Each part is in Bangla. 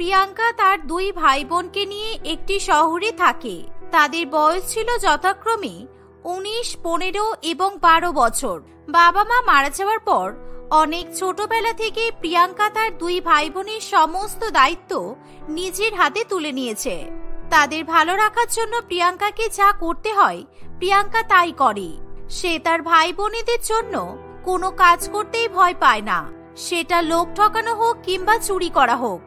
প্রিয়াঙ্কা তার দুই ভাই বোনকে নিয়ে একটি শহরে থাকে। তাদের বয়স ছিল যথাক্রমে 19, 15 এবং 12 বছর। বাবা মা মারা যাওয়ার পর অনেক ছোটবেলা থেকে প্রিয়াঙ্কা তার দুই ভাই বোনের সমস্ত দায়িত্ব নিজের হাতে তুলে নিয়েছে। তাদের ভালো রাখার জন্য প্রিয়াঙ্কাকে যা করতে হয় প্রিয়াঙ্কা তাই করে। সে তার ভাই বোনেদের জন্য কোনো কাজ করতেই ভয় পায় না, সেটা লোক ঠকানো হোক কিংবা চুরি করা হোক।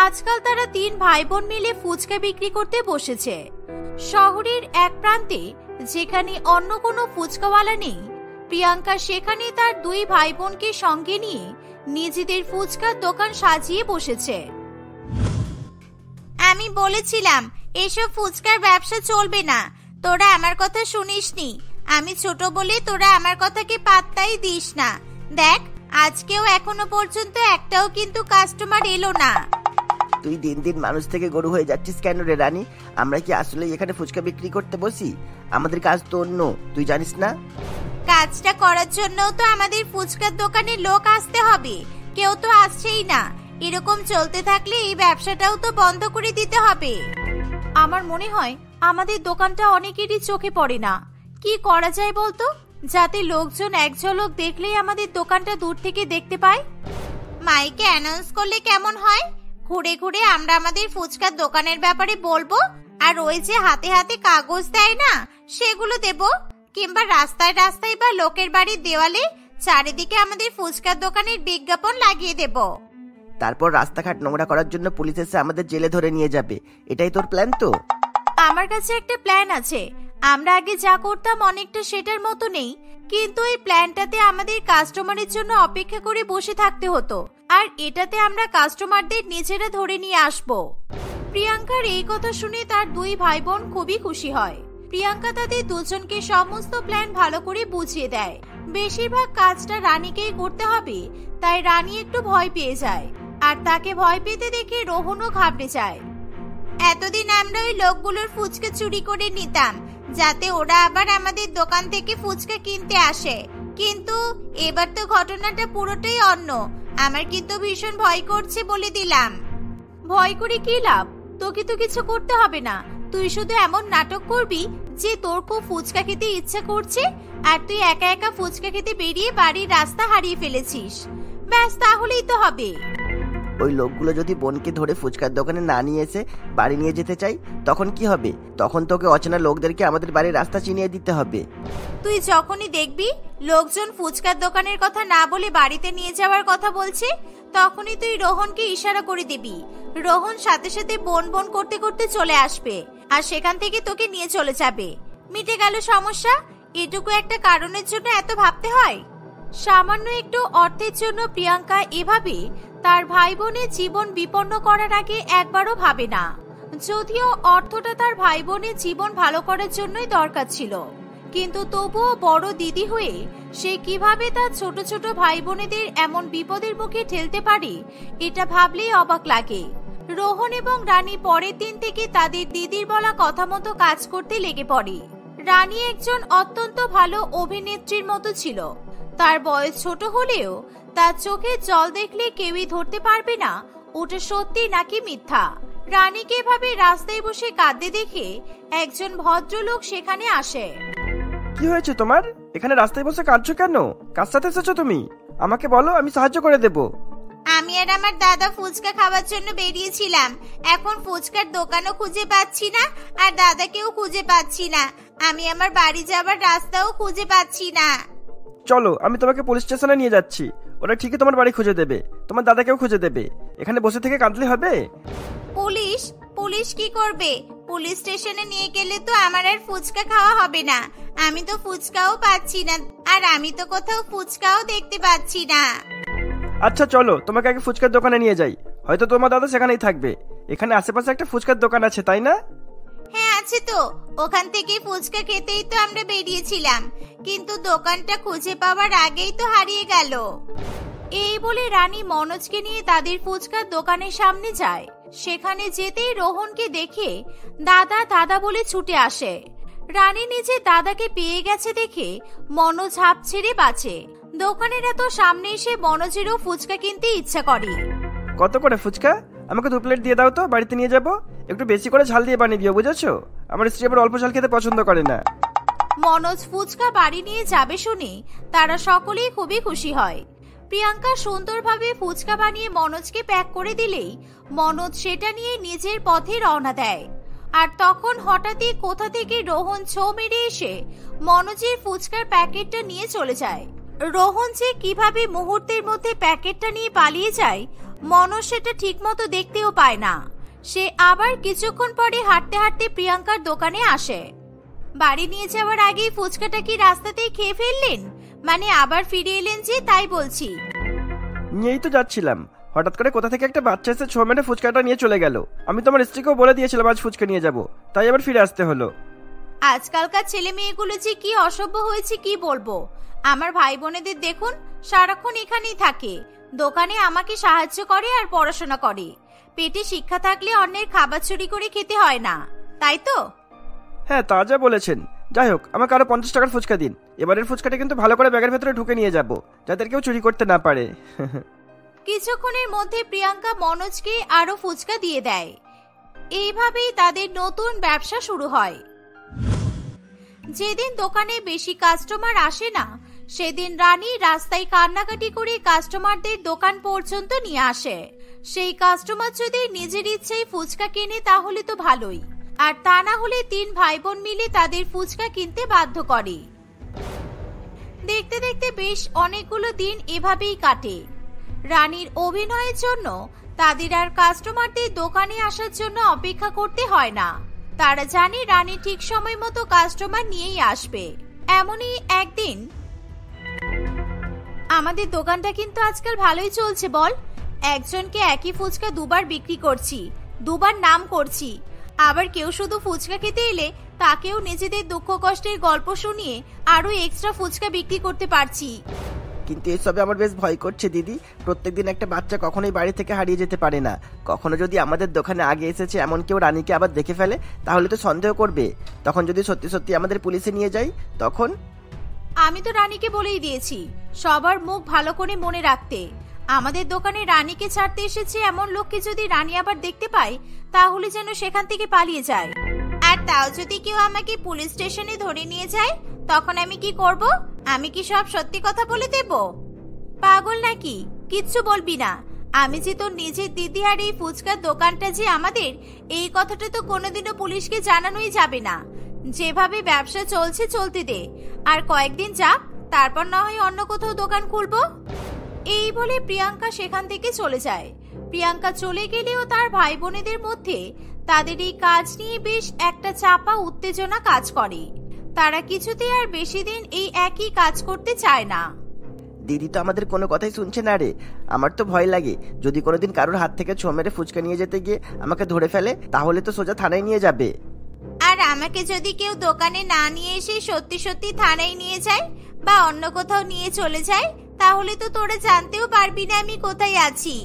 আজকাল তারা 3 ভাই বোন মিলে ফুচকা বিক্রি করতে বসেছে। শহরের এক প্রান্তে যেখানে অন্য কোনো ফুচকাওয়ালা নেই, প্রিয়াঙ্কা সেখানে তার দুই ভাই বোনকে সঙ্গে নিয়ে নিজেদের ফুচকার দোকান সাজিয়ে বসেছে। আমি বলেছিলাম এসব ফুচকার ব্যবসা চলবে না, তোরা আমার কথা শুনিসনি। আমি ছোট বলে তোরা আমার কথাকে পাত্তাই দিস না। দেখ, আজকেও এখনো পর্যন্ত একটাও কিন্তু কাস্টমার এলো না। তুই দিন দিন মানুষ থেকে গরু হয়ে যাচ্ছিস কেন রে রানী? আমরা কি আসলে এখানে ফুচকা বিক্রি করতে বসি? আমাদের কাজ তো অন্য, তুই জানিস না? কাজটা করার জন্য তো আমাদের ফুচকার দোকানে লোক আসতে হবে, কেউ তো আসছেই না। এরকম চলতে থাকলে এই ব্যবসাটাও তো বন্ধ করে দিতে হবে। আমার মনে হয় আমাদের দোকানটা অনেকেরই চোখে পড়ে না। কি করা যায় বলতো, যাতে লোকজন এক ঝলক দেখলেই আমাদের দোকানটা দূর থেকে দেখতে পায়? মাইকে অ্যানাউন্স করলে কেমন হয়? ঘুরে ঘুরে আমরা আমাদের ফুচকার দোকানের ব্যাপারে বলবো, আর ওই যে হাতে হাতে কাগজ দেয় না, সেগুলো দেব। কিংবা রাস্তায় রাস্তায় বা লোকের বাড়ির দেওয়ালে চারিদিকে আমাদের ফুচকার দোকানের বিজ্ঞাপন লাগিয়ে দেব। তারপর রাস্তাঘাট নোংরা করার জন্য পুলিশ এসে আমাদের জেলে ধরে নিয়ে যাবে। এটাই তোর প্ল্যান তো? আমার কাছে একটা প্ল্যান আছে। আমরা আগে যা করতাম অনেকটা সেটার মতো নেই, কিন্তু এই প্ল্যানটাতে আমাদের কাস্টমারের জন্য অপেক্ষা করে বসে থাকতে হতো, আর এটাতে আমরা কাস্টমারদের নিজেরা ধরে নিয়ে আসব। প্রিয়াঙ্কার এই কথা শুনে তার দুই ভাই বোন খুবই খুশি হয়। প্রিয়াঙ্কা তাদের দুজনকে সমস্ত প্ল্যান ভালো করে বুঝিয়ে দেয়। বেশিরভাগ কাজটা রানীকেই করতে হবে, তাই রানী একটু ভয় পেয়ে যায়, আর তাকে ভয় পেতে দেখে রোহনও ঘাবড়ে যায়। এতদিন আমরা ওই লোকগুলোর ফুচকা চুরি করে নিতাম, যাতে ওরা আবার আমাদের দোকান থেকে ফুচকা কিনতে আসে, কিন্তু এবার তো ঘটনাটা পুরোটাই অন্য। আমার কিন্তু ভীষণ ভয় করছে বলে দিলাম। ভয় করে কি লাভ? তোকে তো কিছু করতে হবে না। তুই শুধু এমন নাটক করবি যে তোর খুব ফুচকা খেতে ইচ্ছা করছে, আর তুই একা একা ফুচকা খেতে বেরিয়ে বাড়ির রাস্তা হারিয়ে ফেলেছিস। ব্যাস, তাহলেই তো হবে। ওই লোকগুলো যদি বোনকে ধরে ফুচকার দোকানে না নিয়ে এসে বাড়ি নিয়ে যেতে চাই, তখন কি হবে? তখন তোকে অচেনা লোকদেরকে আমাদের বাড়ির রাস্তা চিনিয়ে দিতে হবে। তুই যখনই দেখবি লোকজন ফুচকার দোকানের কথা না বলে বাড়িতে নিয়ে যাওয়ার কথা বলছে, তখনই তুই রোহনকে ইশারা করে দিবি। রোহন সাথে সাথে বোন বোন করতে করতে চলে আসবে, আর সেখান থেকে তোকে নিয়ে চলে যাবে। মিটে গেল সমস্যা। এটুকু একটা কারণের জন্য এত ভাবতে হয়? সামান্য একটু অর্থের জন্য প্রিয়াঙ্কা এভাবে তার ভাই বোনের জীবন বিপন্ন করার আগে একবারও ভাবে না। যদিও অর্থটা তার ভাই বোনের জীবন ভালো করার জন্যই দরকার ছিল, কিন্তু তবুও বড় দিদি হয়ে সে কিভাবে তার ছোট ছোট ভাই বোনেদের এমন বিপদের মুখে ঠেলতে পারে, এটা ভাবলেই অবাক লাগে। রোহন এবং রানী পরের দিন থেকে তাদের দিদির বলা কথা মতো কাজ করতে লেগে পড়ে। রানী একজন অত্যন্ত ভালো অভিনেত্রীর মতো ছিল। তার বয়স ছোট হলেও তার চোখে জল দেখলে কেউই ধরতে পারবে না ওটা সত্যি নাকি মিথ্যা। রানীকে এভাবে রাস্তায় বসে কাঁদতে দেখে একজন ভদ্রলোক সেখানে আসে। কি হয়েছে তোমার? এখানে রাস্তায় বসে কাঁদছো কেন? কার সাথে এসেছো তুমি? আমাকে বলো, আমি সাহায্য করে দেব। আমি আর আমার দাদা ফুচকা খাওয়ার জন্য বেরিয়েছিলাম। এখন ফুচকার দোকানও খুঁজে পাচ্ছি না, আর দাদাকেও খুঁজে পাচ্ছি না। আমি আমার বাড়ি যাবার রাস্তাও খুঁজে পাচ্ছি না। চলো, আমি তোমাকে পুলিশ স্টেশনে নিয়ে যাচ্ছি। ওরা ঠিকই তোমার বাড়ি খুঁজে দেবে, তোমার দাদাকেও খুঁজে দেবে। এখানে বসে থেকে কাঁদলে হবে? পুলিশ? পুলিশ কি করবে? পুলিশ স্টেশনে নিয়ে গেলে তো আমার আর ফুচকা খাওয়া হবে না। আমি তো ফুচকাও পাচ্ছি না, আর আমি তো কোথাও ফুচকাও দেখতে পাচ্ছি না। আচ্ছা চলো, তোমাকে আগে ফুচকার দোকানে নিয়ে যাই। হয়তো তোমার দাদা সেখানেই থাকবে। এখানে আশেপাশে একটা ফুচকার দোকান আছে, তাই না? হ্যাঁ আছে তো। ওখান থেকে ফুচকা খেতেই তো আমরা বেরিয়েছিলাম, কিন্তু দোকানটা খুঁজে পাওয়ার আগেই তো হারিয়ে গেল। এই বলে রানী মনোজকে নিয়ে তাদের ফুচকার দোকানের সামনে যায়। সেখানে যেতেই রোহনকে দেখে দাদা দাদা বলে ছুটে আসে। রানী নিজে দাদাকে পেয়ে গেছে দেখে মনোজ হাঁপ ছেড়ে বাঁচে। দোকানের এত সামনে এসে মনোজেরও ফুচকা কিনতে ইচ্ছা করে। কত করে ফুচকা? আমাকে 2 প্লেট দিয়ে দাও তো, বাড়িতে নিয়ে যাব। একটু বেশি করে ঝাল দিয়ে বানিয়ে দিও, বুঝেছো? আমার স্ত্রী আবার অল্প ঝাল খেতে পছন্দ করে না। মনোজ ফুচকা বাড়ি নিয়ে যাবে শুনে তারা সকলেই খুবই খুশি হয়। প্রিয়াঙ্কা সুন্দরভাবে ফুচকা বানিয়ে মনোজকে প্যাক করে দিলেই মনোজ সেটা নিয়ে নিজের পথে রওনা দেয়। আর তখন হঠাৎই কোথা থেকে রোহন ছো মেরে এসে মনোজের ফুচকার প্যাকেটটা নিয়ে চলে যায়। রোহন যে কিভাবে মুহূর্তের মধ্যে প্যাকেটটা নিয়ে পালিয়ে যায় মনোজ সেটা ঠিকমতো দেখতেও পায় না। সে আবার কিছুক্ষণ পরে হাঁটতে হাঁটতে প্রিয়াঙ্কার দোকানে আসে। বাড়ি নিয়ে যাওয়ার আগেই ফুচকাটা কি রাস্তাতেই খেয়ে ফেললেন? মানে আবার ফিরে এলেন যে, তাই বলছি। নিয়েই তো যাচ্ছিলাম, হঠাৎ করে কোথা থেকে একটা বাচ্চা এসে ছো মেরে ফুচকাটা নিয়ে চলে গেল। আমি তোমার স্ত্রীকেও বলে দিয়েছিলাম আজ ফুচকা নিয়ে যাব, তাই আবার ফিরে আসতে হলো। আজকালকার ছেলে মেয়েগুলো যে কি অসভ্য হয়েছে কি বলবো। আমার ভাই বোনেদের দেখুন, সারাক্ষণ এখানেই থাকে, দোকানে আমাকে সাহায্য করে আর পড়াশোনা করে। পেটে শিক্ষা থাকলে অন্যের খাবার চুরি করে খেতে হয় না, তাই তো? হ্যাঁ, তা যা বলেছেন। যাই হোক, আমাকে আরো 50 টাকার ফুচকা দিন। এবারের ফুচকাটা কিন্তু ভালো করে ব্যাগের ভেতরে ঢুকে নিয়ে যাব, যাতে কেউ চুরি করতে না পারে। কিছুক্ষণের মধ্যে প্রিয়াঙ্কা মনোজকে আরো ফুচকা দিয়ে দেয়। এইভাবেই তাদের নতুন ব্যবসা শুরু হয়। যেদিন দোকানে বেশি কাস্টমার আসে না সেদিন রানী রাস্তায় কান্নাকাটি করে কাস্টমারদের দোকান পর্যন্ত নিয়ে আসে। সেই কাস্টমার যদি নিজের ইচ্ছায় ফুচকা কেনে তাহলে তো ভালোই, আর তা না হলে 3 ভাই বোন মিলে তাদের ফুচকা কিনতে বাধ্য করে। দেখতে দেখতে বেশ অনেকগুলো দিন এভাবেই কাটে। রানীর অভিনয়ের জন্য তাদের আর কাস্টমারদের দোকানে আসার জন্য অপেক্ষা করতে হয় না। তারা জানে রানী ঠিক সময় মতো কাস্টমার নিয়েই আসবে। এমনই একদিন, আমাদের দোকানটা কিন্তু আজকাল ভালোই চলছে বল। একজনকে একই ফুচকা 2 বার বিক্রি করছি, 2 বার নাম করছি। আবার কেউ শুধু ফুচকা খেতে এলে তাকেও নিজেদের দুঃখ কষ্টের গল্প শুনিয়ে আরো এক্সট্রা ফুচকা বিক্রি করতে পারছি। কিন্তু এসবে আমার বেশ ভয় করছে দিদি। প্রত্যেকদিন একটা বাচ্চা কখনোই বাড়ি থেকে হারিয়ে যেতে পারে না। কখনো যদি আমাদের দোকানে আগে এসেছে এমন কেউ রানীকে আবার দেখে ফেলে তাহলে তো সন্দেহ করবে। তখন যদি সত্যি সত্যি আমাদের পুলিশে নিয়ে যাই তখন? আমি তো রানীকে বলেই দিয়েছি সবার মুখ ভালো করে মনে রাখতে। আমাদের দোকানে রানীকে ছাড়তে এসেছে এমন লোককে যদি রানী আবার দেখতে পায় তাহলে যেন সেখান থেকে পালিয়ে যায়। আর তাও যদি কেউ আমাকে পুলিশ স্টেশনে ধরে নিয়ে যায় তখন আমি কি করব? আমি কি সব সত্যি কথা বলে দেব? পাগল নাকি? কিচ্ছু বলবি না। আমি যে তোর নিজের দিদি আর এই ফুচকার দোকানটা যে আমাদের, এই কথাটা তো কোনোদিনও পুলিশকে জানানোই যাবে না। যেভাবে ব্যবসা চলছে চলতে দে, আর কয়েকদিন যাক, তারপর না হয় অন্য কোথাও দোকান খুলবো। এই বলে প্রিয়াঙ্কা সেখান থেকে চলে যায়। প্রিয়াঙ্কা চলে গেলেও তার ভাই বোনেদের মধ্যে তাদের এই কাজ নিয়ে বেশ একটা চাপা উত্তেজনা কাজ করে। তারা কিছুতে আর বেশি দিন এই একই কাজ করতে চায় না। দিদি তো আমাদের কোনো কথাই শুনছে না রে। আমার তো ভয় লাগে, যদি কোনোদিন কারোর হাত থেকে ছো মেরে ফুচকা নিয়ে যেতে গিয়ে আমাকে ধরে ফেলে তাহলে তো সোজা থানায় নিয়ে যাবে। আর আমাকে যদি কেউ দোকানে না নিয়ে এসে সত্যি সত্যি থানায় নিয়ে যায় বা অন্য কোথাও নিয়ে চলে যায় তাহলে তো তোরা জানতেও পারবি না আমি কোথায় আছি।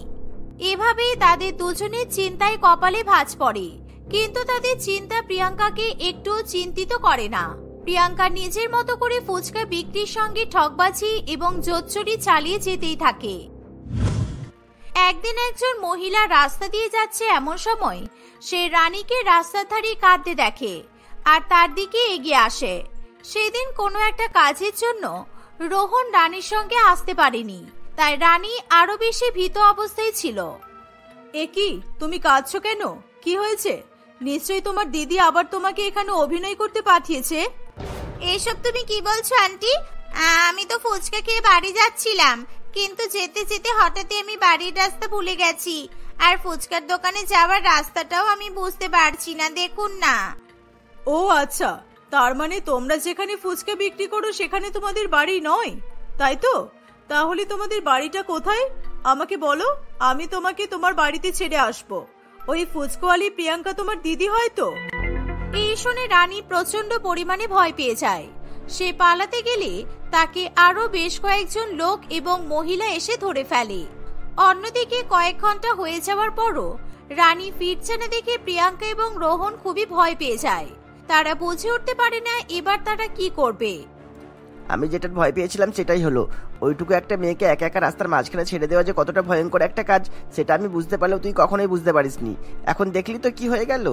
এভাবেই তাদের দুজনের চিন্তায় কপালে ভাঁজ পড়ে। কিন্তু তাদের চিন্তা প্রিয়াঙ্কাকে একটুও চিন্তিত করে না। প্রিয়াঙ্কা নিজের মতো করে ফুচকা বিক্রির সঙ্গে ঠকবাজি এবং জোচ্চুরি চালিয়ে যেতেই থাকে। একদিন একজন মহিলা রাস্তা দিয়ে যাচ্ছে, এমন সময় সে রানীকে রাস্তার ধারে কাঁদতে দেখে আর তার দিকে এগিয়ে আসে। সেদিন কোনো একটা কাজের জন্য রোহন রানীর সঙ্গে আসতে পারেনি, তাই রানী আরো বেশি ভীত অবস্থায় ছিল। এ কি, তুমি কাঁদছো কেন? কি হয়েছে? নিশ্চয়ই তোমার দিদি আবার তোমাকে এখানে অভিনয় করতে পাঠিয়েছে। এসব তুমি কি বলছো আন্টি? আমি তো ফুচকা খেয়ে বাড়ি যাচ্ছিলাম, কিন্তু যেতে যেতে হঠাৎই আমি বাড়ির রাস্তা ভুলে গেছি, আর ফুচকার দোকানে যাওয়ার রাস্তাটাও আমি বুঝতে পারছি না, দেখুন না। ও আচ্ছা, তার মানে তোমরা যেখানে ফুচকা বিক্রি করো সেখানে তোমাদের বাড়ি নয়, তাই তো? তাহলে তোমাদের বাড়িটা কোথায় আমাকে বলো, আমি তোমাকে তোমার বাড়িতে ছেড়ে আসবো। ওই ফুচকাওয়ালি প্রিয়াঙ্কা তোমার দিদি হয় তো? এই শুনে রানী প্রচন্ড পরিমাণে ভয় পেয়ে যায়। সে পালাতে গেলে তাকে আরো বেশ কয়েকজন লোক এবং মহিলা এসে ধরে ফেলে। অন্যদিকে কয়েক ঘন্টা হয়ে যাওয়ার পরও রানী ফিরছে না দেখে প্রিয়াঙ্কা এবং রোহন খুবই ভয় পেয়ে যায়। তারা বুঝে উঠতে পারে না এবার তারা কি করবে। আমি যেটার ভয় পেয়েছিলাম সেটাই হলো। ওইটুকু একটা মেয়েকে একা একা রাস্তার মাঝখানে ছেড়ে দেওয়া যে কতটা ভয়ঙ্কর একটা কাজ, সেটা আমি বুঝতে পারলেও তুই কখনোই বুঝতে পারিসনি। এখন দেখলি তো কি হয়ে গেল।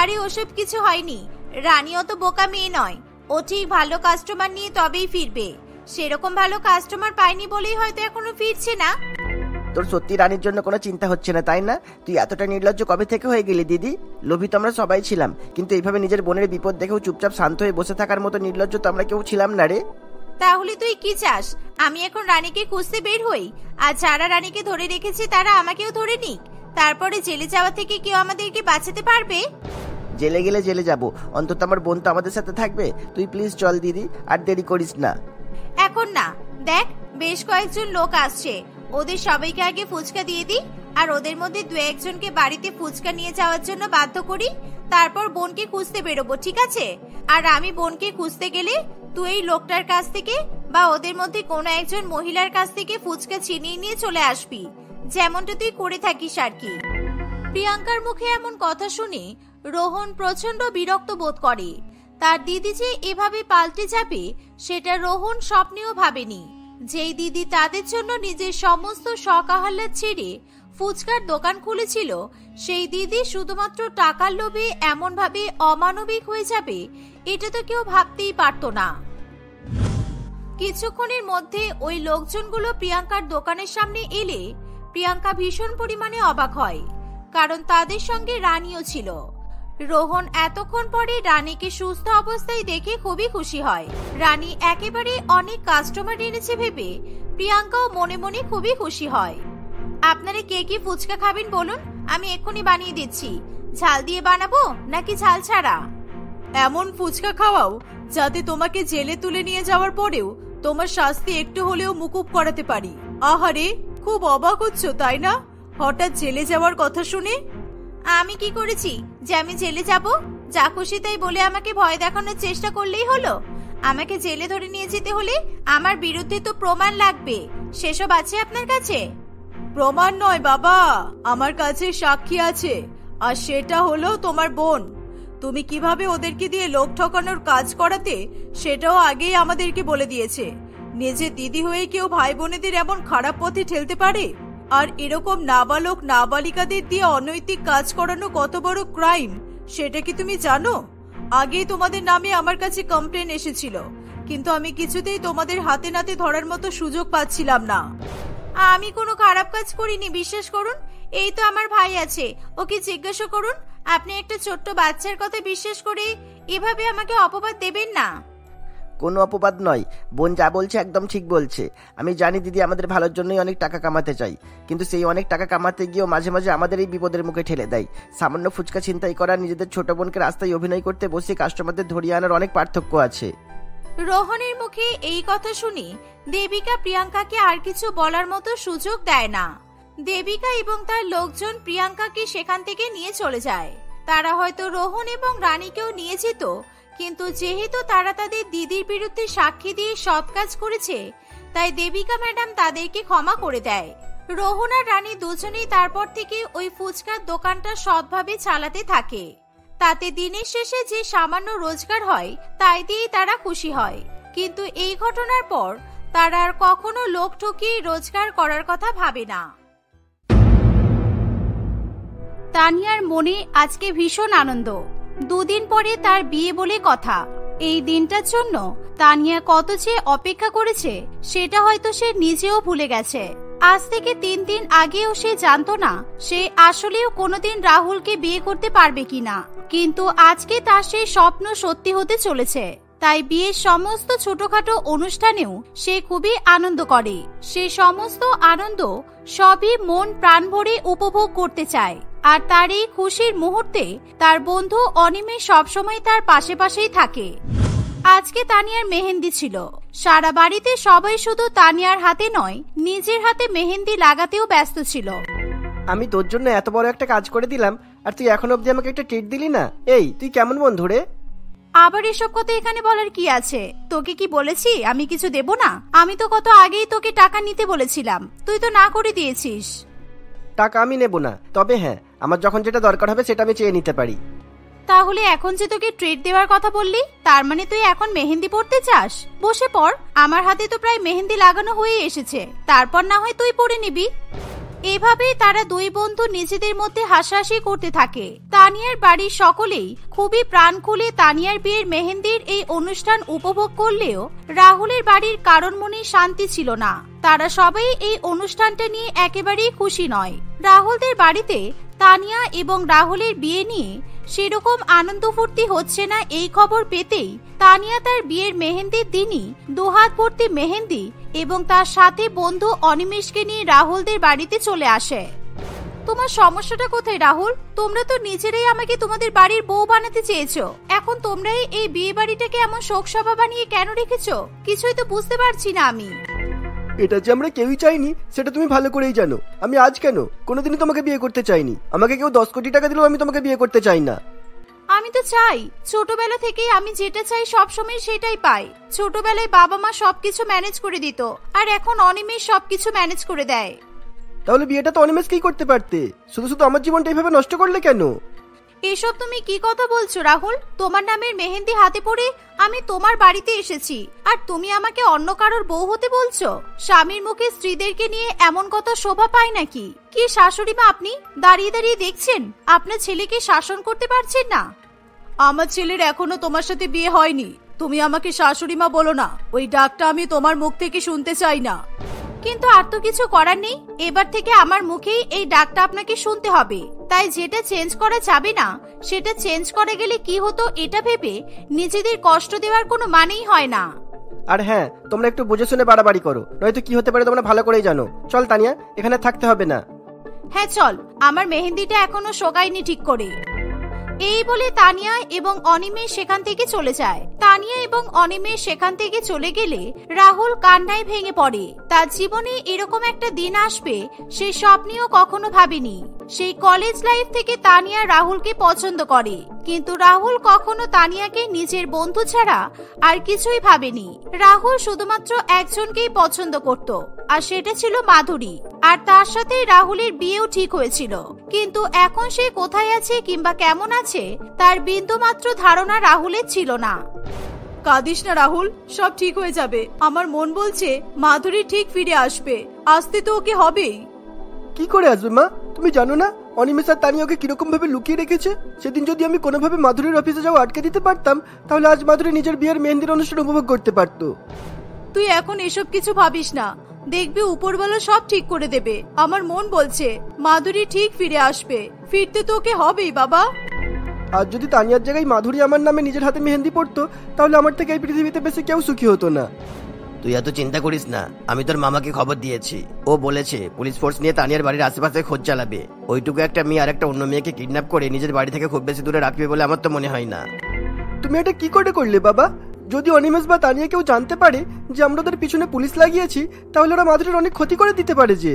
আরে ওসব কিছু হয়নি, রানীও তো বোকা মেয়ে নয়। ও ঠিক ভালো কাস্টমার নিয়ে তবেই ফিরবে। সেরকম ভালো কাস্টমার পাইনি বলেই হয়তো এখনো ফিরছে না। তোর সত্যি রানীর জন্য কোনো চিন্তা হচ্ছে না তাই না? তুই এতটা নির্লজ্জ কবে থেকে হয়ে গেলি দিদি? লোভী তো আমরা সবাই ছিলাম, কিন্তু এইভাবে নিজের বোনের বিপদ দেখেও চুপচাপ শান্ত হয়ে বসে থাকার মতো নির্লজ্জ তো আমরা কেউ ছিলাম না রে। তাহলে তুই কি চাস আমি এখন রানীকে খুঁজতে বের হই, আর যারা রানীকে ধরে রেখেছে তারা আমাকেও ধরে নিক, তারপরে জেলে যাওয়া থেকে কেউ আমাদেরকে বাঁচাতে পারবে? জেলে গেলে জেলে যাব, অন্তত আমার বোন তো আমাদের সাথে থাকবে। তুই প্লিজ চল দিদি, আর দেরি করিস না। এখন না, দেখ বেশ কয়েকজন লোক আসছে, ওদের সবাইকে আগে ফুচকা দিয়ে দিই, আর ওদের মধ্যে দু একজনকে বাড়িতে ফুচকা নিয়ে যাওয়ার জন্য বাধ্য করি, তারপর বোনকে খুঁজতে বেরোবো, ঠিক আছে? আর আমি বোনকে খুঁজতে গেলে তুই এই লোকটার কাছ থেকে বা ওদের মধ্যে কোনো একজন মহিলার কাছ থেকে ফুচকা ছিনিয়ে নিয়ে চলে আসবি, যেমনটা তুই করে থাকিস আর কি। প্রিয়াঙ্কার মুখে এমন কথা শুনে রোহন প্রচন্ড বিরক্ত বোধ করে। তার দিদি যে এভাবে পাল্টে যাবে সেটা রোহন স্বপ্নেও ভাবেনি। যেই দিদি তাদের জন্য নিজের সমস্ত শখ আহ্লাদ ছেড়ে ফুচকার দোকান খুলেছিল, সেই দিদি শুধুমাত্র টাকার লোভে এমন ভাবে অমানবিক হয়ে যাবে এটা তো কেউ ভাবতেই পারত না। কিছুক্ষণের মধ্যে ওই লোকজনগুলো প্রিয়াঙ্কার দোকানের সামনে এলে প্রিয়াঙ্কা ভীষণ পরিমাণে অবাক হয়, কারণ তাদের সঙ্গে রানীও ছিল। রোহন এতক্ষণ পরে রানীকে সুস্থ অবস্থায় দেখে খুবই খুশি হয়। রানী একেবারে অনেক কাস্টমার এনেছে ভেবে প্রিয়াঙ্কাও মনে মনে খুবই খুশি হয়। আপনারা কে কি ফুচকা খাবেন বলুন, আমি এক্ষুনি বানিয়ে দিচ্ছি। ঝাল দিয়ে বানাবো নাকি ঝাল ছাড়া? এমন ফুচকা খাওয়াও যাতে তোমাকে জেলে তুলে নিয়ে যাওয়ার পরেও তোমার শাস্তি একটু হলেও মুকুব করাতে পারি। আহারে, খুব অবাক হচ্ছ তাই না হঠাৎ জেলে যাওয়ার কথা শুনে? আমি কি করেছি যে আমি জেলে যাব? যা খুশি তাই বলে আমাকে ভয় দেখানোর চেষ্টা করলেই হলো? আমাকে জেলে ধরে নিয়ে যেতে হলে আমার বিরুদ্ধে তো প্রমাণ লাগবে। সেসব আছে আপনার কাছে? প্রমাণ নয় বাবা, আমার কাছে সাক্ষী আছে, আর সেটা হলো তোমার বোন। তুমি কিভাবে ওদেরকে দিয়ে লোক ঠকানোর কাজ করাতে সেটাও আগেই আমাদেরকে বলে দিয়েছে। নিজের দিদি হয়ে কেউ ভাই বোনেদের এমন খারাপ পথে ঠেলতে পারে? আর এরকম নাবালক নাবালিকাদের দিয়ে অনৈতিক কাজ করানো কত বড় ক্রাইম সেটা কি তুমি জানো? আগেই তোমাদের নামে আমার কাছে কমপ্লেন এসেছিল, কিন্তু আমি কিছুতেই তোমাদের হাতে নাতে ধরার মতো সুযোগ পাচ্ছিলাম না। আমি কোনো খারাপ কাজ করিনি, বিশ্বাস করুন। এই তো আমার ভাই আছে, ওকে জিজ্ঞাসা করুন। আপনি একটা ছোট্ট বাচ্চার কথা বিশ্বাস করে এভাবে আমাকে অপবাদ দেবেন না। কোনো অপবাদ নয়, বোন যা বলছে একদম ঠিক বলছে। আমি জানি দিদি আমাদের ভালোর জন্যই অনেক টাকা কামাতে চাই, কিন্তু সেই অনেক টাকা কামাতে গিয়েও মাঝে মাঝে আমাদের এই বিপদের মুখে ঠেলে দেয়। সামান্য ফুচকা ছিনতাই করা, নিজেদের ছোট বোনকে রাস্তায় অভিনয় করতে বসে কাস্টমারদের ধরিয়ে আনার অনেক পার্থক্য আছে। রোহনের মুখে এই কথা শুনে দেবিকা প্রিয়াঙ্কাকে আর কিছু বলার মতো সুযোগ দেয় না। দেবিকা এবং তার লোকজন প্রিয়াঙ্কাকে সেখান থেকে নিয়ে চলে যায়। তারা হয়তো রোহন এবং রানীকেও নিয়ে যেত, কিন্তু যেহেতু তারা তাদের দিদির বিরুদ্ধে সাক্ষী দিয়ে সৎ কাজ করেছে, তাই দেবিকা ম্যাডাম তাদেরকে ক্ষমা করে দেয়। রোহন আর রানী দুজনেই তারপর থেকে ওই ফুচকার দোকানটা সৎভাবে চালাতে থাকে। তাতে দিনের শেষে যে সামান্য রোজগার হয় তাই দিয়েই তারা খুশি হয়। কিন্তু এই ঘটনার পর তারা আর কখনো লোক ঠকিয়ে রোজগার করার কথা ভাবে না। তানিয়ার মনে আজকে ভীষণ আনন্দ। দুদিন পরে তার বিয়ে বলে কথা। এই দিনটার জন্য তানিয়া কত যে অপেক্ষা করেছে সেটা হয়তো সে নিজেও ভুলে গেছে। আজ থেকে 3 দিন আগেও সে জানতো না সে আসলেও কোনোদিন রাহুলকে বিয়ে করতে পারবে কিনা, কিন্তু আজকে তার সেই স্বপ্ন সত্যি হতে চলেছে। তাই বিয়ের সমস্ত ছোটখাটো অনুষ্ঠানেও সে খুবই আনন্দ করে। সে সমস্ত আনন্দ সবই মন প্রাণ ভরে উপভোগ করতে চায়। আর তার এই খুশির মুহূর্তে তার বন্ধু অনিমেষ সবসময় তার পাশে পাশেই থাকে। আজকে তানিয়ার মেহেন্দি ছিল। সারা বাড়িতে সবাই শুধু তানিয়ার হাতে নয়, নিজের হাতে মেহেন্দি লাগাতেও ব্যস্ত ছিল। আমি তোর জন্য এত বড় একটা কাজ করে দিলাম, আর তুই এখন অব্দি আমাকে একটা ট্রিট দিলি না। এই তুই কেমন বন্ধু রে? আবার এসব কথা এখানে বলার কি আছে? তোকে কি বলেছি আমি কিছু দেব না? আমি তো কত আগেই তোকে টাকা নিতে বলেছিলাম, তুই তো না করে দিয়েছিস। টাকা আমি নেব না, তবে হ্যাঁ, আমার যখন যেটা দরকার হবে সেটা আমি চেয়ে নিতে পারি। তাহলে এখন যে তোকে ট্রিট দেওয়ার কথা বললি, তার মানে তুই এখন মেহেন্দি পড়তে চাস? বসে পড়, আমার হাতে তো প্রায় মেহেন্দি লাগানো হয়ে এসেছে, তারপর না হয় তুই পড়ে নিবি। এভাবেই তারা দুই বন্ধু নিজেদের মধ্যে হাসাহাসি করতে থাকে। তানিয়ার বাড়ির সকলেই খুবই প্রাণ খুলে তানিয়ার বিয়ের মেহেন্দির এই অনুষ্ঠান উপভোগ করলেও রাহুলের বাড়ির কারোর মনে শান্তি ছিল না। তারা সবাই এই অনুষ্ঠানটা নিয়ে একেবারেই খুশি নয়। রাহুলদের বাড়িতে তানিয়া এবং রাহুলের বিয়ে নিয়ে সেরকম আনন্দ ফুর্তি হচ্ছে না এই খবর পেতেই তানিয়া তার বিয়ের মেহেন্দির দিনই দুহাত ভর্তি মেহেন্দি এবং তার সাথে বন্ধু অনিমেষকে নিয়ে রাহুলদের বাড়িতে চলে আসে। তোমার সমস্যাটা কোথায় রাহুল? তোমরা তো নিজেরাই আমাকে তোমাদের বাড়ির বউ বানাতে চেয়েছো, এখন তোমরাই এই বিয়ে বাড়িটাকে এমন শোকসভা বানিয়ে কেন রেখেছো? কিছুই তো বুঝতে পারছি না আমি। এটা যে আমরা কেউই চাইনি সেটা তুমি ভালো করেই জানো। আমি আজ কেন কোনোদিনই তোমাকে বিয়ে করতে চাইনি। আমাকে কেউ 10 কোটি টাকা দিলেও আমি তোমাকে বিয়ে করতে চাই না। আমি তো চাই, ছোটবেলা থেকে আমি যেটা চাই সবসময় সেটাই পাই। ছোটবেলায় বাবা মা সবকিছু ম্যানেজ করে দিত, আর এখন অনিমেষ সবকিছু ম্যানেজ করে দেয়। তাহলে বিয়েটা তো অনিমেষকেই করতে পারতে, শুধু শুধু আমার জীবনটা এইভাবে নষ্ট করলে কেন? এসব তুমি কি কথা বলছো রাহুল? তোমার নামের মেহেন্দি হাতে পড়ে আমি তোমার বাড়িতে এসেছি, আর তুমি আমাকে অন্য কারোর বউ হতে বলছো? স্বামীর মুখে স্ত্রীদেরকে নিয়ে এমন কথা শোভা পায় নাকি? কি শাশুড়ি মা আপনি? দাঁড়িয়ে দাঁড়িয়ে দেখছেন আপনার ছেলেকে শাসন করতে পারছেন না? আমার ছেলের এখনো তোমার সাথে বিয়ে হয়নি, তুমি আমাকে শাশুড়ি মা বলো না। ওই ডাকটা আমি তোমার মুখ থেকে শুনতে চাই না। কিন্তু আর তো কিছু করার নেই, এবার থেকে আমার মুখেই এই ডাকটা আপনাকে শুনতে হবে। তাই যেটা চেঞ্জ করা যাবে না সেটা চেঞ্জ করে গেলে কি হতো এটা ভেবে নিজেদের কষ্ট দেওয়ার কোনো মানেই হয় না। আর হ্যাঁ, তোমরা একটু বুঝে শুনে বাড়াবাড়ি করো, নয়তো কি হতে পারে তোমরা ভালো করেই জানো। চল তানিয়া, এখানে থাকতে হবে না। হ্যাঁ চল, আমার মেহেন্দিটা এখনো শোকায়নি ঠিক করে। এই বলে তানিয়া এবং অনিমেষ সেখান থেকে চলে যায়। তানিয়া এবং অনিমেষ সেখান থেকে চলে গেলে রাহুল কান্নায় ভেঙে পড়ে। তার জীবনে এরকম একটা দিন আসবে সে স্বপ্নেও কখনো ভাবেনি। সেই কলেজ লাইফ থেকে তানিয়া রাহুলকে পছন্দ করে, কিন্তু রাহুল কখনো তানিয়াকে নিজের বন্ধু ছাড়া আর কিছুই ভাবেনি। রাহুল শুধুমাত্র একজনকেই পছন্দ করত, আর সেটা ছিল মাধুরী। আর তার সাথে রাহুলের বিয়েও ঠিক হয়েছিল, কিন্তু এখন সে কোথায় আছে কিংবা কেমন আছে তার বিন্দুমাত্র ধারণা রাহুলের ছিল না। কাঁদিস না রাহুল, সব ঠিক হয়ে যাবে। আমার মন বলছে মাধুরী ঠিক ফিরে আসবে, আসতে তো ওকে হবেই। কি করে আসবে মা? তুমি জানো না অনিমেষ আর তানিয়া ওকে কিরকম ভাবে লুকিয়ে রেখেছে? সেদিন যদি আমি কোনোভাবে মাধুরীর অফিসে যাওয়া আটকে দিতে পারতাম, তাহলে আজ মাধুরী নিজের বিয়ের মেহেন্দির অনুষ্ঠান উপভোগ করতে পারতো। তুই এখন এসব কিছু ভাবিস না, দেখবি উপরওয়ালা সব ঠিক করে দেবে। আমার মন বলছে মাধুরী ঠিক ফিরে আসবে, ফিরতে তো ওকে হবেই বাবা। আর যদি তানিয়ার জায়গায় মাধুরী আমার নামে নিজের হাতে মেহেন্দি পড়তো, তাহলে আমার থেকে এই পৃথিবীতে বেশি কেউ সুখী হতো না। তুই এত চিন্তা করিস না, আমি তোর মামাকে খবর দিয়েছি। ও বলেছে পুলিশ ফোর্স নিয়ে তানিয়ার বাড়ির আশেপাশে খোঁজ চালাবে। ওইটুকু একটা মেয়ে আর একটা অন্য মেয়েকে কিডন্যাপ করে নিজের বাড়ি থেকে খুব বেশি দূরে রাখবে বলে আমার তো মনে হয় না। তুমি এটা কি করে করলে বাবা? যদি অনিমেষ বা তানিয়া কেউ জানতে পারে যে আমরা ওদের পিছনে পুলিশ লাগিয়েছি, তাহলে ওরা মাধুরীর অনেক ক্ষতি করে দিতে পারে। যে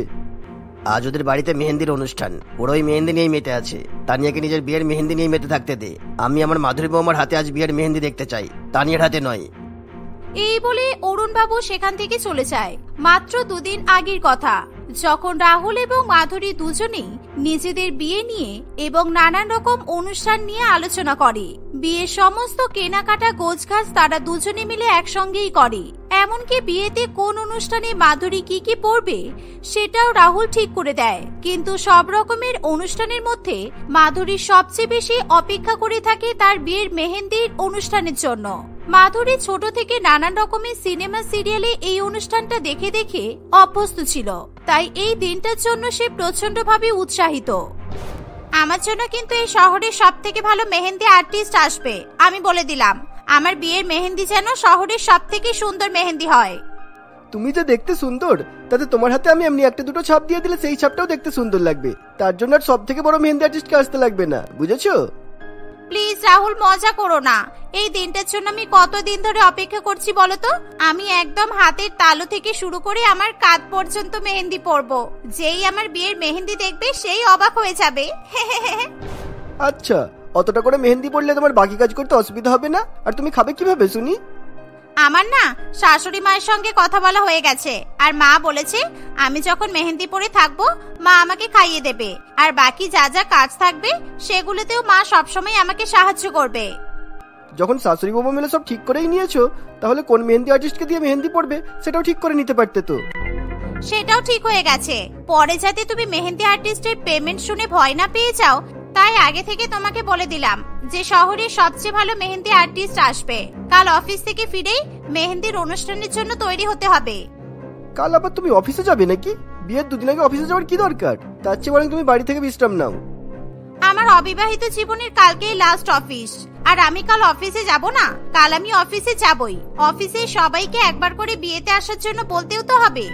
আজ ওদের বাড়িতে মেহেন্দির অনুষ্ঠান, ওরা ওই মেহেন্দি নিয়েই মেতে আছে। তানিয়াকে নিজের বিয়ের মেহেন্দি নিয়ে মেতে থাকতে দে। আমি আমার মাধুরী বৌমার হাতে আজ বিয়ের মেহেন্দি দেখতে চাই, তানিয়ার হাতে নয়। এই বলে অরুণ বাবু সেখান থেকে চলে যায়। মাত্র দুদিন আগের কথা, যখন রাহুল এবং মাধুরী দুজনেই নিজেদের বিয়ে নিয়ে এবং নানান রকম অনুষ্ঠান নিয়ে আলোচনা করে। বিয়ের সমস্ত কেনাকাটা গোছগাছ তারা দুজনে মিলে একসঙ্গেই করে। এমনকি বিয়েতে কোন অনুষ্ঠানে মাধুরী কি কি পরবে সেটাও রাহুল ঠিক করে দেয়। কিন্তু সব রকমের অনুষ্ঠানের মধ্যে মাধুরী সবচেয়ে বেশি অপেক্ষা করে থাকে তার বিয়ের মেহেন্দির অনুষ্ঠানের জন্য। মাধুরী ছোট থেকে নানান রকমের সিনেমা সিরিয়ালে এই অনুষ্ঠানটা দেখে দেখে অভ্যস্ত ছিল, তাই এই দিনটার জন্য সে প্রচন্ডভাবে উৎসাহিত। আমার জন্য কিন্তু এই শহরের সব থেকে ভালো মেহেন্দি আর্টিস্ট আসবে, আমি বলে দিলাম। আমার বিয়ের মেহেন্দি যেন শহরের সব থেকে সুন্দর মেহেন্দি হয়। তুমি যে দেখতে সুন্দর, তাতে তোমার হাতে আমি এমনি একটা দুটো ছাপ দিয়ে দিলে সেই ছাপটাও দেখতে সুন্দর লাগবে। তার জন্য আর সব থেকে বড় মেহেন্দি আর্টিস্টকে আসতে লাগবে না, বুঝেছো? প্লিজ রাহুল, মজা করো না। এই দিনটার জন্য আমি কতদিন ধরে অপেক্ষা করছি বলো তো। আমি একদম হাতের তালু থেকে শুরু করে আমার কাঁধ পর্যন্ত মেহেন্দি পরবো। যেই আমার বিয়ের মেহেন্দি দেখবে সেই অবাক হয়ে যাবে। আচ্ছা, অতটা করে মেহেন্দি পড়লে তোমার বাকি কাজ করতে অসুবিধা হবে না? আর তুমি খাবে কিভাবে শুনি? আমার না শাশুড়ি মায়ের সঙ্গে কথা বলা হয়ে গেছে, আর মা বলেছে আমি যখন মেহেন্দি পরে থাকবো মা আমাকে খাইয়ে দেবে, আর বাকি যা যা কাজ থাকবে সেগুলোতেও মা সবসময় আমাকে সাহায্য করবে। যখন শাশুড়ি বাবা মিলে সব ঠিক করেই নিয়েছো, তাহলে কোন মেহেন্দি আর্টিস্টকে দিয়ে মেহেন্দি পড়বে সেটাও ঠিক করে নিতে পারতে তো। সেটাও ঠিক হয়ে গেছে, পরে যাতে তুমি মেহেন্দি আর্টিস্টের পেমেন্ট শুনে ভয় না পেয়ে যাও, তাই আগে থেকে তোমাকে বলে দিলাম যে শহরের সবচেয়ে ভালো মেহেন্দি আর্টিস্ট আসবে। কাল অফিস থেকে ফিরেই মেহেন্দির অনুষ্ঠানের জন্য তৈরি হতে হবে। কাল আবার তুমি অফিসে যাবে নাকি? বিয়ের দুদিন আগে অফিসে যাওয়ার কি দরকার? তার চেয়ে বরং তুমি বাড়ি থেকে বিশ্রাম নাও। আমার অবিবাহিত জীবনের কালকেই লাস্ট অফিস, আর আমি কাল অফিসে যাব না? কাল আমি অফিসে যাবই। অফিসে সবাইকে একবার করে বিয়েতে আসার জন্য বলতেও তো হবে।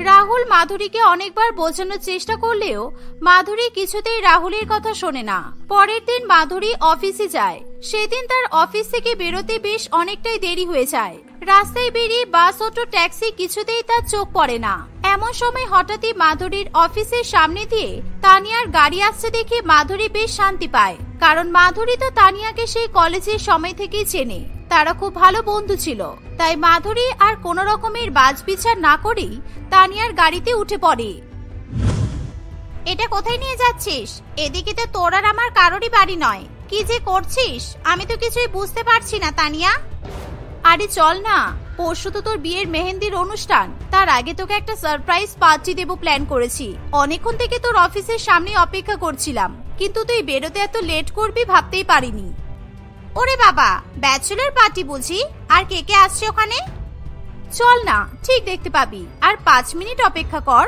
রাহুল মাধুরীকে অনেকবার বোঝানোর চেষ্টা করলেও মাধুরী কিছুতেই রাহুলের কথা শোনে না। পরের দিন মাধুরী অফিসে যায়। সেদিন তার অফিস থেকে বেরোতে বেশ অনেকটাই দেরি হয়ে যায়। রাস্তায় বেরিয়ে বাস, অটো, ট্যাক্সি কিছুতেই তার চোখ পড়ে না। এমন সময় হঠাৎই মাধুরীর অফিসের সামনে দিয়ে তানিয়ার গাড়ি আসছে দেখে মাধুরী বেশ শান্তি পায়, কারণ মাধুরী তো তানিয়াকে সেই কলেজের সময় থেকেই চেনে। তারা খুব ভালো বন্ধু ছিল, তাই মাধুরী আর কোনো রকমের বাজবিচার না করেই তানিয়ার গাড়িতে উঠে পড়ে। এটা কোথায় নিয়ে যাচ্ছিস? এদিকে তো তোর আর আমার কারোরই বাড়ি নয়। কি যে করছিস আমি তো কিছুই বুঝতে পারছি না তানিয়া। আরে চল না, পরশু তো তোর বিয়ের মেহেন্দির অনুষ্ঠান, তার আগে তোকে একটা সারপ্রাইজ পার্টি দেব প্ল্যান করেছি। অনেকক্ষণ থেকে তোর অফিসের সামনে অপেক্ষা করছিলাম, কিন্তু তুই বেরোতে এত লেট করবি ভাবতেই পারিনি। ওরে বাবা, ব্যাচেলর পার্টি বুঝি? আর কে কে আসছে ওখানে? চল না, ঠিক দেখতে পাবি, আর 5 মিনিট অপেক্ষা কর।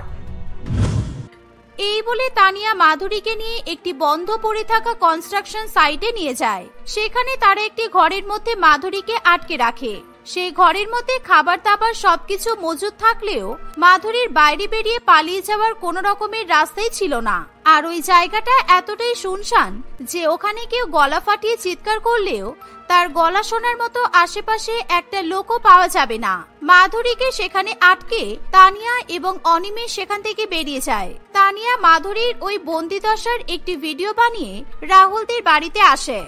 এই বলে তানিয়া মাধুরীকে নিয়ে একটি বন্ধ পড়ে থাকা কনস্ট্রাকশন সাইটে নিয়ে যায়। সেখানে তারা একটি ঘরের মধ্যে মাধুরীকে আটকে রাখে। সেই ঘরের মধ্যে খাবার দাবার সবকিছু মজুদ থাকলেও মাধুরীর বাইরে বেরিয়ে পালিয়ে যাওয়ার কোনো রকমের রাস্তাই ছিল না। আর ওই জায়গাটা এতটাই শুনশান যে ওখানে কেউ গলা ফাটিয়ে চিৎকার করলেও তার গলা শোনার মতো আশেপাশে একটা লোকও পাওয়া যাবে না। মাধুরীকে সেখানে আটকে তানিয়া এবং অনিমেষ সেখান থেকে বেরিয়ে যায়। তানিয়া মাধুরীর ওই বন্দিদশার একটি ভিডিও বানিয়ে রাহুলদের বাড়িতে আসে।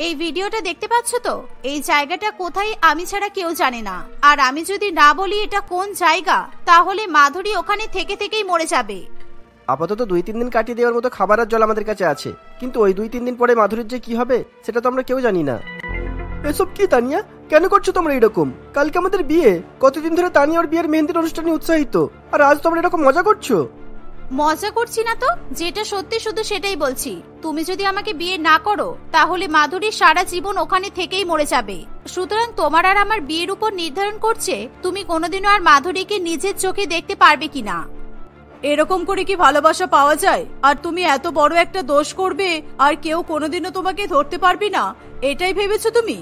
এই ভিডিওটা দেখতে পাচ্ছ তো? এই জায়গাটা কোথায় আমি ছাড়া কেউ জানে না, আর আমি যদি না বলি এটা কোন জায়গা, তাহলে মাধুরী ওখানে থেকে থেকেই মরে যাবে। আপাতত 2-3 দিন কাটিয়ে দেওয়ার মতো খাবার আর জল আমাদের কাছে আছে, কিন্তু ওই 2-3 দিন পরে মাধুরীর যে কি হবে সেটা তো আমরা কেউ জানি না। এসব কি তানিয়া, কেন করছো তোমরা এরকম? কালকে আমাদের বিয়ে, কতদিন ধরে তানিয়া ওর বিয়ের মেহেন্দির অনুষ্ঠানে উৎসাহিত, আর আজ তোমরা এরকম মজা করছো? মজা করছি না তো, যেটা সত্যি শুধু সেটাই বলছি। তুমি যদি আমাকে বিয়ে না করো তাহলে মাধুরী সারা জীবন ওখানে থেকেই মরে যাবে। সুতরাং তোমার আর আমার বিয়ের উপর নির্ধারণ করছে তুমি কোনোদিনও আর মাধুরীকে নিজের চোখে দেখতে পারবে কিনা। এরকম করে কি ভালোবাসা পাওয়া যায়? আর তুমি এত বড় একটা দোষ করবে আর কেউ কোনোদিনও তোমাকে ধরতে পারবে না, এটাই ভেবেছো তুমি?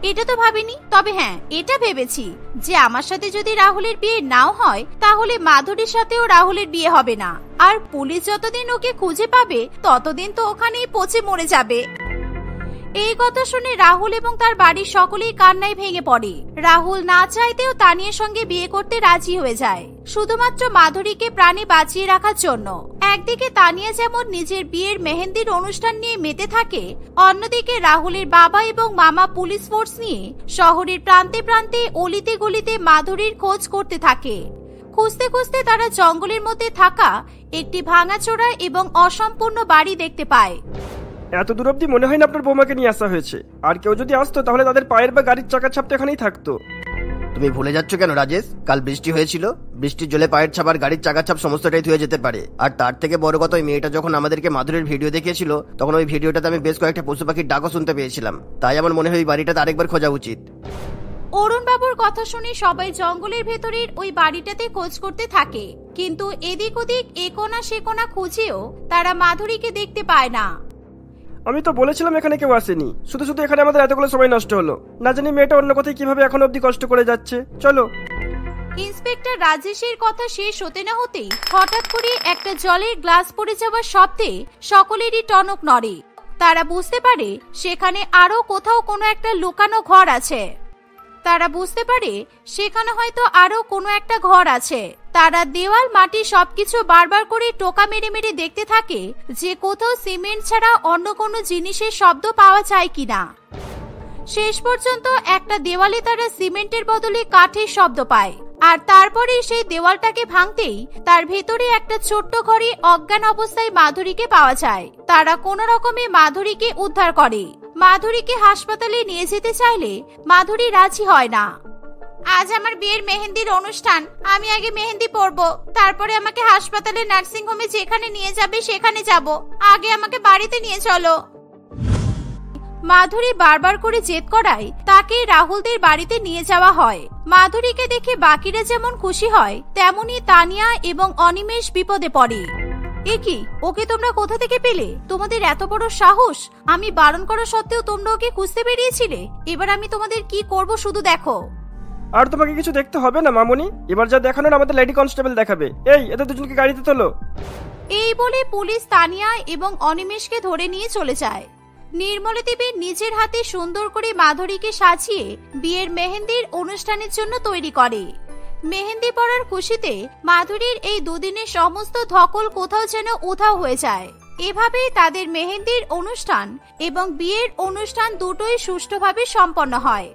এটা তো ভাবিনি, তবে হ্যাঁ এটা ভেবেছি যে আমার সাথে যদি রাহুলের বিয়ে নাও হয় তাহলে মাধুরীর সাথেও রাহুলের বিয়ে হবে না, আর পুলিশ যতদিন ওকে খুঁজে পাবে ততদিন তো ওখানেই পচে মরে যাবে। এই কথা শুনে রাহুল এবং তার বাড়ির সকলেই কান্নায় ভেঙে পড়ে। রাহুল না চাইতেও তানিয়ার সঙ্গে বিয়ে করতে রাজি হয়ে যায়, শুধুমাত্র মাধুরীকে প্রাণে বাঁচিয়ে রাখার জন্য। একদিকে তানিয়া যেমন নিজের বিয়ের মেহেন্দির অনুষ্ঠান নিয়ে মেতে থাকে, অন্যদিকে রাহুলের বাবা এবং মামা পুলিশ ফোর্স নিয়ে শহরের প্রান্তে প্রান্তে অলিতে গলিতে মাধুরীর খোঁজ করতে থাকে। খুঁজতে খুঁজতে তারা জঙ্গলের মধ্যে থাকা একটি ভাঙাচোরা এবং অসম্পূর্ণ বাড়ি দেখতে পায়। এত দূর অব্দি মনে হয় না আপনার বৌমাকে নিয়ে আসা হয়েছে, আর কেউ যদি আসতো তাহলে তাদের পায়ের বা গাড়ির চাকার ছাপ তো এখানেই থাকতো। তুমি ভুলে যাচ্ছ কেন রাজেশ? কাল বৃষ্টি হয়েছিল, বৃষ্টির জলে পায়ের ছাপ আর গাড়ির চাকার ছাপ সমস্তটাই ধুয়ে যেতে পারে। আর তার থেকে বড় কথা, ওই মেয়েটা যখন আমাদেরকে মাধুরীর ভিডিও দেখিয়েছিল তখন ওই ভিডিওটাতে আমি বেশ কয়েকটা পশু পাখির ডাকও শুনতে পেয়েছিলাম। তাই আমার মনে হয় ওই বাড়িটাতে আরেকবার খোঁজা উচিত। অরুণ বাবুর কথা শুনে সবাই জঙ্গলের ভেতরের ওই বাড়িটাতে খোঁজ করতে থাকে, কিন্তু এদিক ওদিক এ কোণা সে কোণা খুঁজেও তারা মাধুরীকে দেখতে পায় না। আমি তো বলেছিলাম এখানে কেউ আসেনি, শুধু শুধু এখানে আমাদের এতগুলো সময় নষ্ট হলো। না জানি মেয়েটা অন্য কোথায় কিভাবে এখন অব্দি কষ্ট করে যাচ্ছে। চলো। ইন্সপেক্টর রাজেশের কথা শেষ হতে না হতেই হঠাৎ করে একটা জলের গ্লাস পড়ে যাওয়ার শব্দে সকলেরই টনক নড়ে। তারা বুঝতে পারে সেখানে আরো কোথাও কোনো একটা লুকানো ঘর আছে। তারা দেওয়াল মাটি সবকিছু বারবার করে টোকা মেরে মেরে দেখতে থাকে যে কোথাও সিমেন্ট ছাড়া অন্য কোনো জিনিসের শব্দ পাওয়া যায় কিনা। শেষ পর্যন্ত একটা দেওয়ালে তারা সিমেন্টের বদলে কাঠের শব্দ পায়, আর তারপরে সেই দেওয়ালটাকে ভাঙতেই তার ভেতরে একটা ছোট্ট ঘরে অজ্ঞান অবস্থায় মাধুরীকে পাওয়া যায়। তারা কোনো রকমে মাধুরীকে উদ্ধার করে। মাধুরীকে হাসপাতালে নিয়ে যেতে চাইলে মাধুরী রাজি হয় না। আজ আমার বিয়ের মেহেন্দির অনুষ্ঠান, আমি আগে মেহেন্দি পরবো, তারপরে আমাকে হাসপাতালে নার্সিং হোমে যেখানে নিয়ে যাবে সেখানে যাব, আগে আমাকে বাড়িতে নিয়ে চলো। মাধুরী বারবার করে জেদ করায় তাকে রাহুলদের বাড়িতে নিয়ে যাওয়া হয়। মাধুরীকে দেখে বাকিরা যেমন খুশি হয়, তেমনি তানিয়া এবং অনিমেষ বিপদে পড়ে। এ কি, ওকে তোমরা কোথা থেকে পেলে? তোমাদের এত বড় সাহস! আমি বারণ করা সত্ত্বেও তোমরা ওকে খুঁজতে বেরিয়েছিলে। এবার আমি তোমাদের কি করব শুধু দেখো। আর তোমাকে কিছু দেখতে হবে না মামুনি, এবার যা দেখানোর আমাদের লেডি কনস্টেবল দেখাবে। এই, এদের দুজনকে গাড়িতে তোলো। এই বলে পুলিশ তানিয়া এবং অনিমেষকে ধরে নিয়ে চলে যায়। নির্মলা দেবী নিজের হাতে সুন্দর করে মাধুরীকে সাজিয়ে বিয়ের মেহেন্দির অনুষ্ঠানের জন্য তৈরি করে। মেহেন্দি পরার খুশিতে মাধুরীর এই দুদিনের সমস্ত ধকল কোথাও যেন উধাও হয়ে যায়। এভাবেই তাদের মেহেন্দির অনুষ্ঠান এবং বিয়ের অনুষ্ঠান দুটোই সুষ্ঠুভাবে সম্পন্ন হয়।